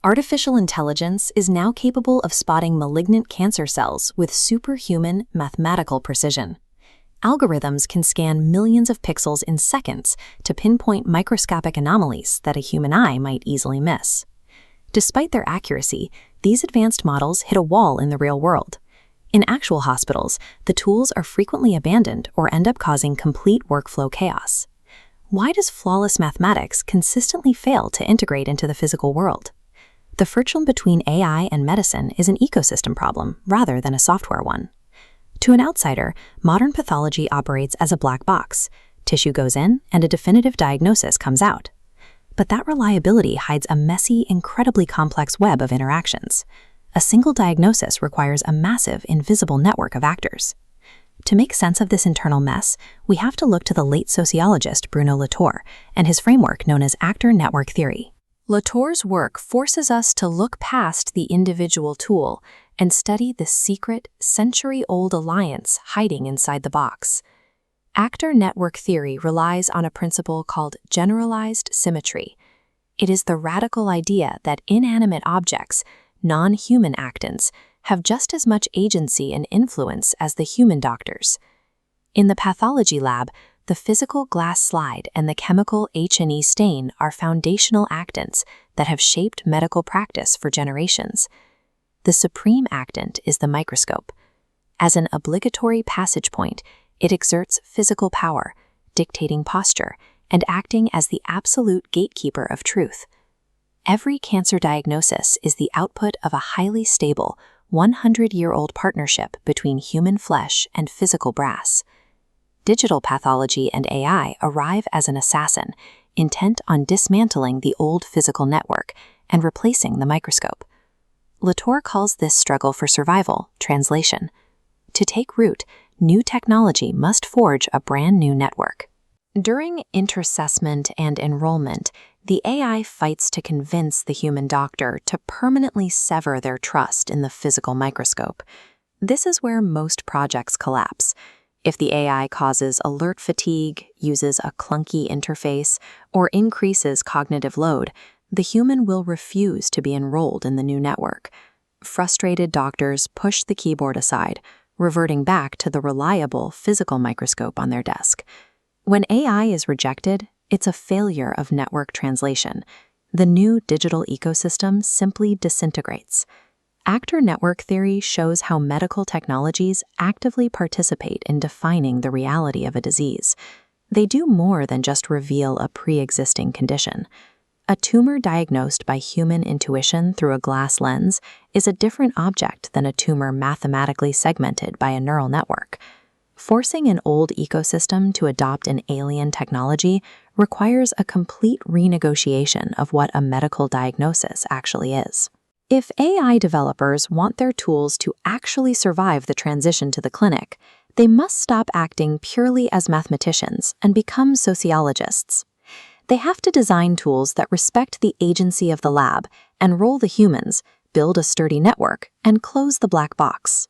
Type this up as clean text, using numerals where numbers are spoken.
Artificial intelligence is now capable of spotting malignant cancer cells with superhuman mathematical precision. Algorithms can scan millions of pixels in seconds to pinpoint microscopic anomalies that a human eye might easily miss. Despite their accuracy, these advanced models hit a wall in the real world. In actual hospitals, the tools are frequently abandoned or end up causing complete workflow chaos. Why does flawless mathematics consistently fail to integrate into the physical world? The friction between AI and medicine is an ecosystem problem rather than a software one. To an outsider, modern pathology operates as a black box. Tissue goes in, and a definitive diagnosis comes out. But that reliability hides a messy, incredibly complex web of interactions. A single diagnosis requires a massive, invisible network of actors. To make sense of this internal mess, we have to look to the late sociologist Bruno Latour and his framework known as actor network theory. Latour's work forces us to look past the individual tool and study the secret, century-old alliance hiding inside the box. Actor network theory relies on a principle called generalized symmetry. It is the radical idea that inanimate objects, non-human actants, have just as much agency and influence as the human doctors. In the pathology lab, the physical glass slide and the chemical H&E stain are foundational actants that have shaped medical practice for generations. The supreme actant is the microscope. As an obligatory passage point, it exerts physical power, dictating posture, and acting as the absolute gatekeeper of truth. Every cancer diagnosis is the output of a highly stable, 100-year-old partnership between human flesh and physical brass. Digital pathology and AI arrive as an assassin, intent on dismantling the old physical network and replacing the microscope. Latour calls this struggle for survival translation. To take root, new technology must forge a brand new network. During interassessment and enrollment, the AI fights to convince the human doctor to permanently sever their trust in the physical microscope. This is where most projects collapse. If the AI causes alert fatigue, uses a clunky interface, or increases cognitive load, the human will refuse to be enrolled in the new network. Frustrated doctors push the keyboard aside, reverting back to the reliable physical microscope on their desk. When AI is rejected, it's a failure of network translation. The new digital ecosystem simply disintegrates. Actor network theory shows how medical technologies actively participate in defining the reality of a disease. They do more than just reveal a pre-existing condition. A tumor diagnosed by human intuition through a glass lens is a different object than a tumor mathematically segmented by a neural network. Forcing an old ecosystem to adopt an alien technology requires a complete renegotiation of what a medical diagnosis actually is. If AI developers want their tools to actually survive the transition to the clinic, they must stop acting purely as mathematicians and become sociologists. They have to design tools that respect the agency of the lab, enroll the humans, build a sturdy network, and close the black box.